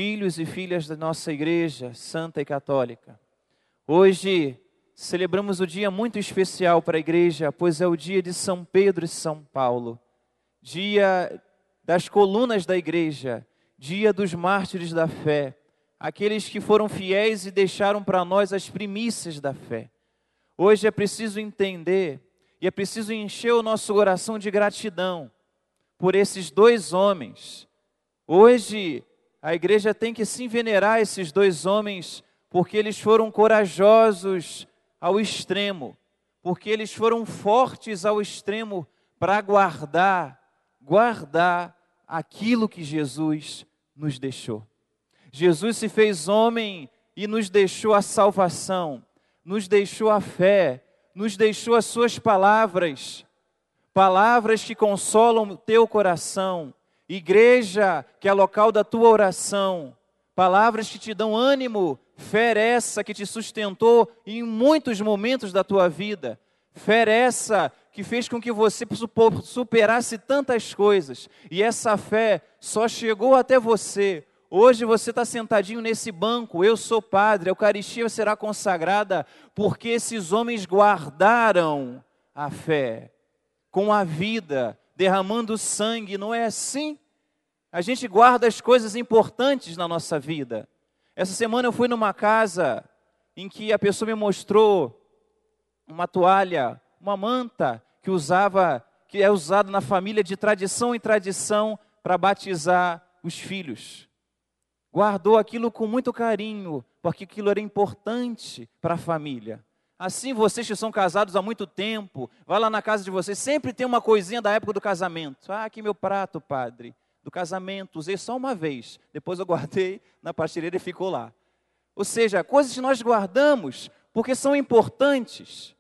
filhos e filhas da nossa igreja santa e católica. Hoje celebramos um dia muito especial para a igreja, pois é o dia de São Pedro e São Paulo, dia das colunas da igreja, dia dos mártires da fé, aqueles que foram fiéis e deixaram para nós as primícias da fé. Hoje é preciso entender e é preciso encher o nosso coração de gratidão por esses dois homens. Hoje a igreja tem que sim venerar esses dois homens, porque eles foram corajosos ao extremo, porque eles foram fortes ao extremo para guardar aquilo que Jesus nos deixou. Jesus se fez homem e nos deixou a salvação, nos deixou a fé, nos deixou as suas palavras, palavras que consolam o teu coração, igreja que é local da tua oração, palavras que te dão ânimo, fé essa que te sustentou em muitos momentos da tua vida, fé essa que fez com que você superasse tantas coisas, e essa fé só chegou até você. Hoje você está sentadinho nesse banco, eu sou padre, a Eucaristia será consagrada, porque esses homens guardaram a fé, com a vida, derramando sangue, não é assim? A gente guarda as coisas importantes na nossa vida. Essa semana eu fui numa casa em que a pessoa me mostrou uma toalha, uma manta que é usado na família de tradição em tradição para batizar os filhos. Guardou aquilo com muito carinho, porque aquilo era importante para a família. Assim, vocês que são casados há muito tempo, vai lá na casa de vocês, sempre tem uma coisinha da época do casamento. Ah, aqui meu prato, padre, do casamento, usei só uma vez, depois eu guardei na prateleira e ficou lá. Ou seja, coisas que nós guardamos porque são importantes,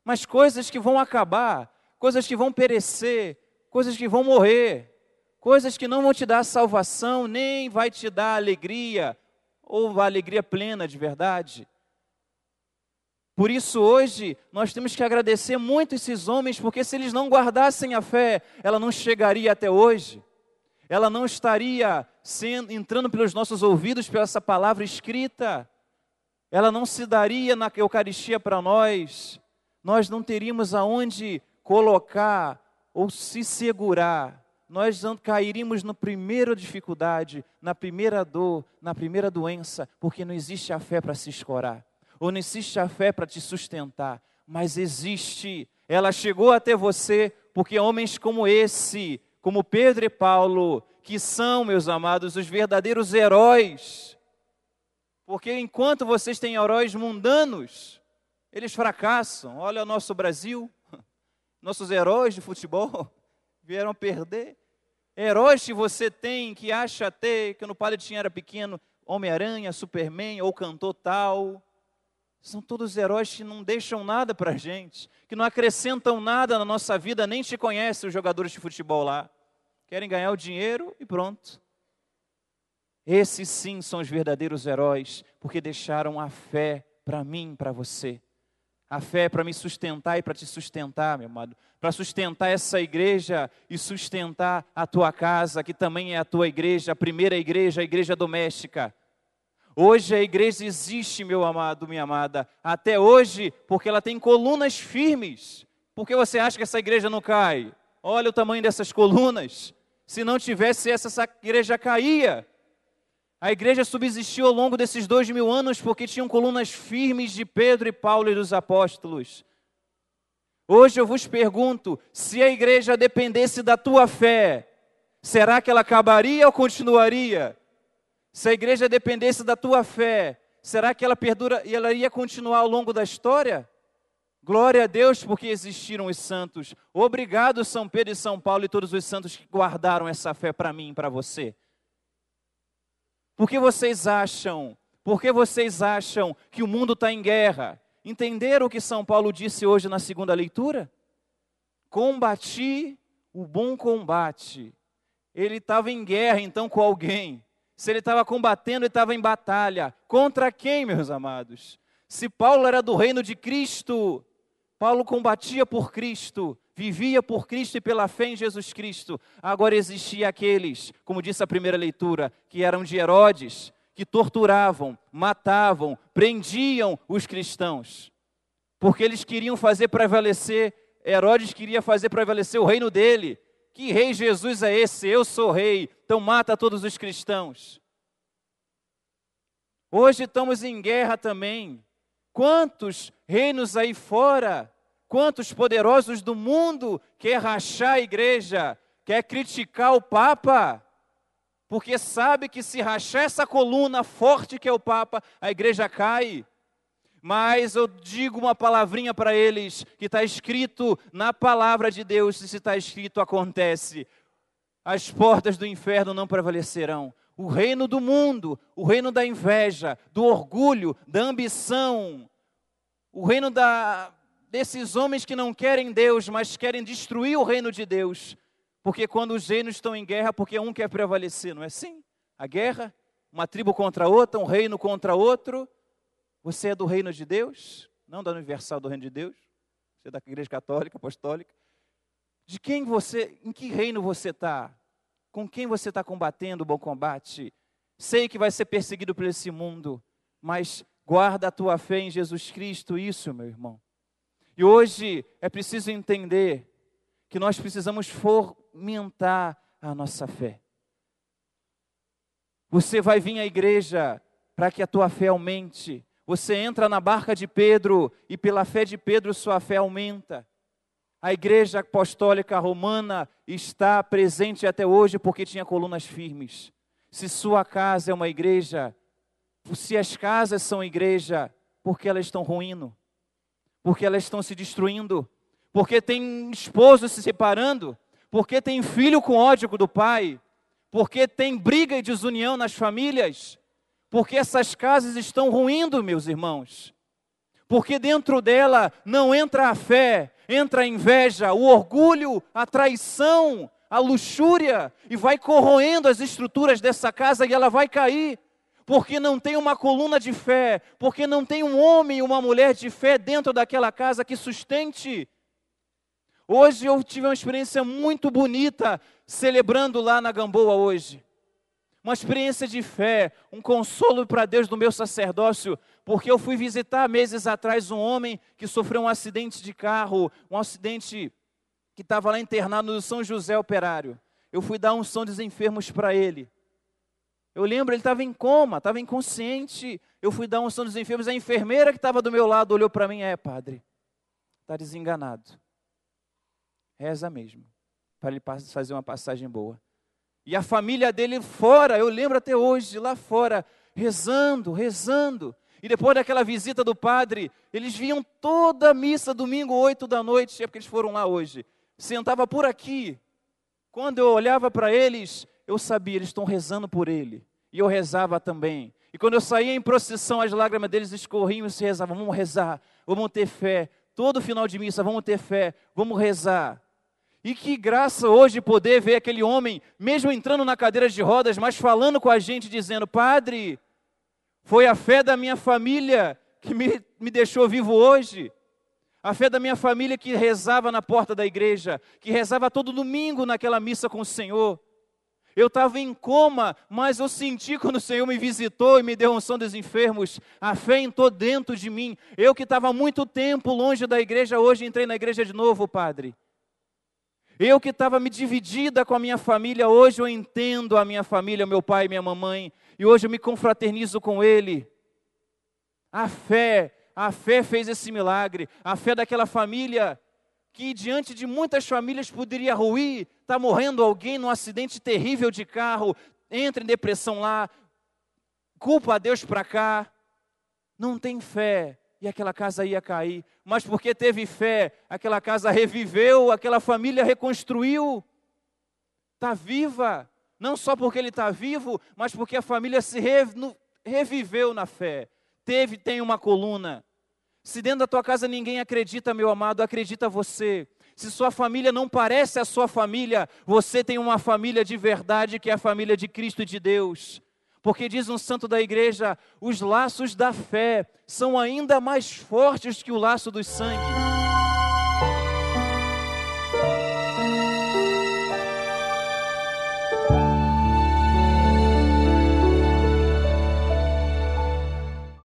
mas coisas que vão acabar, coisas que vão perecer, coisas que vão morrer, coisas que não vão te dar salvação, nem vai te dar alegria, ou a alegria plena de verdade. Por isso hoje nós temos que agradecer muito esses homens, porque se eles não guardassem a fé, ela não chegaria até hoje. Ela não estaria entrando pelos nossos ouvidos, pela essa palavra escrita. Ela não se daria na Eucaristia para nós. Nós não teríamos aonde colocar ou se segurar. Nós não cairíamos na primeira dificuldade, na primeira dor, na primeira doença, porque não existe a fé para se escorar, ou não existe a fé para te sustentar, mas existe. Ela chegou até você, porque homens como esse, como Pedro e Paulo, que são, meus amados, os verdadeiros heróis, porque enquanto vocês têm heróis mundanos, eles fracassam. Olha o nosso Brasil, nossos heróis de futebol vieram perder. Heróis que você tem, que acha ter, que no Palitinho era pequeno, Homem-Aranha, Superman, ou cantor tal, são todos heróis que não deixam nada para a gente, que não acrescentam nada na nossa vida, nem te conhecem os jogadores de futebol lá. Querem ganhar o dinheiro e pronto. Esses sim são os verdadeiros heróis, porque deixaram a fé para mim, para você. A fé para me sustentar e para te sustentar, meu amado. Para sustentar essa igreja e sustentar a tua casa, que também é a tua igreja, a primeira igreja, a igreja doméstica. Hoje a igreja existe, meu amado, minha amada, até hoje, porque ela tem colunas firmes. Por que você acha que essa igreja não cai? Olha o tamanho dessas colunas. Se não tivesse essa igreja caía. A igreja subsistiu ao longo desses 2000 anos porque tinham colunas firmes de Pedro e Paulo e dos apóstolos. Hoje eu vos pergunto, se a igreja dependesse da tua fé, será que ela acabaria ou continuaria? Se a igreja dependesse da tua fé, será que ela ia continuar ao longo da história? Glória a Deus porque existiram os santos. Obrigado São Pedro e São Paulo e todos os santos que guardaram essa fé para mim e para você. Por que vocês acham que o mundo está em guerra? Entenderam o que São Paulo disse hoje na segunda leitura? Combati o bom combate. Ele estava em guerra então com alguém. Se ele estava combatendo, ele estava em batalha. Contra quem, meus amados? Se Paulo era do reino de Cristo, Paulo combatia por Cristo, vivia por Cristo e pela fé em Jesus Cristo. Agora existia aqueles, como disse a primeira leitura, que eram de Herodes, que torturavam, matavam, prendiam os cristãos, porque eles queriam fazer prevalecer, Herodes queria fazer prevalecer o reino dele. Que rei Jesus é esse? Eu sou rei, então mata todos os cristãos. Hoje estamos em guerra também. Quantos reinos aí fora, quantos poderosos do mundo quer rachar a igreja, quer criticar o Papa, porque sabe que se rachar essa coluna forte que é o Papa, a igreja cai. Mas eu digo uma palavrinha para eles, que está escrito na palavra de Deus, e se está escrito, acontece. As portas do inferno não prevalecerão. O reino do mundo, o reino da inveja, do orgulho, da ambição, o reino desses homens que não querem Deus, mas querem destruir o reino de Deus. Porque quando os reinos estão em guerra, porque um quer prevalecer, não é assim? A guerra, uma tribo contra outra, um reino contra outro. Você é do reino de Deus? Não da universal do reino de Deus? Você é da igreja católica, apostólica? Em que reino você está? Com quem você está combatendo o bom combate? Sei que vai ser perseguido por esse mundo, mas guarda a tua fé em Jesus Cristo, isso, meu irmão. E hoje é preciso entender que nós precisamos fomentar a nossa fé. Você vai vir à igreja para que a tua fé aumente. Você entra na barca de Pedro e pela fé de Pedro sua fé aumenta. A igreja apostólica romana está presente até hoje porque tinha colunas firmes. Se sua casa é uma igreja, se as casas são igreja, porque elas estão ruindo? Porque elas estão se destruindo? Porque tem esposo se separando? Porque tem filho com ódio do pai? Porque tem briga e desunião nas famílias? Porque essas casas estão ruindo, meus irmãos. Porque dentro dela não entra a fé, entra a inveja, o orgulho, a traição, a luxúria, e vai corroendo as estruturas dessa casa e ela vai cair. Porque não tem uma coluna de fé, porque não tem um homem e uma mulher de fé dentro daquela casa que sustente. Hoje eu tive uma experiência muito bonita, celebrando lá na Gamboa hoje. Uma experiência de fé, um consolo para Deus do meu sacerdócio, porque eu fui visitar meses atrás um homem que sofreu um acidente de carro, um acidente que estava lá internado no São José Operário. Eu fui dar unção dos enfermos para ele. Eu lembro, ele estava em coma, estava inconsciente. Eu fui dar unção dos enfermos, a enfermeira que estava do meu lado olhou para mim, padre, está desenganado. Reza mesmo, para ele fazer uma passagem boa. E a família dele fora, eu lembro até hoje, lá fora, rezando. E depois daquela visita do padre, eles vinham toda a missa, domingo, 8 da noite, é porque eles foram lá hoje. Sentava por aqui. Quando eu olhava para eles, eu sabia, eles estão rezando por ele. E eu rezava também. E quando eu saía em procissão, as lágrimas deles escorriam e se rezavam. Vamos rezar, vamos ter fé. Todo final de missa, vamos ter fé, vamos rezar. E que graça hoje poder ver aquele homem, mesmo entrando na cadeira de rodas, mas falando com a gente, dizendo, padre, foi a fé da minha família que me deixou vivo hoje. A fé da minha família que rezava na porta da igreja, que rezava todo domingo naquela missa com o Senhor. Eu estava em coma, mas eu senti quando o Senhor me visitou e me deu unção dos enfermos, a fé entrou dentro de mim. Eu que estava há muito tempo longe da igreja, hoje entrei na igreja de novo, padre. Eu que estava me dividida com a minha família, hoje eu entendo a minha família, meu pai e minha mamãe, e hoje eu me confraternizo com ele. A fé fez esse milagre, a fé daquela família que diante de muitas famílias poderia ruir, está morrendo alguém num acidente terrível de carro, entra em depressão lá, culpa a Deus para cá, não tem fé. E aquela casa ia cair, mas porque teve fé, aquela casa reviveu, aquela família reconstruiu, está viva, não só porque ele está vivo, mas porque a família se reviveu na fé, tem uma coluna. Se dentro da tua casa ninguém acredita, meu amado, acredita você. Se sua família não parece a sua família, você tem uma família de verdade, que é a família de Cristo e de Deus. Porque diz um santo da igreja, os laços da fé são ainda mais fortes que o laço do sangue.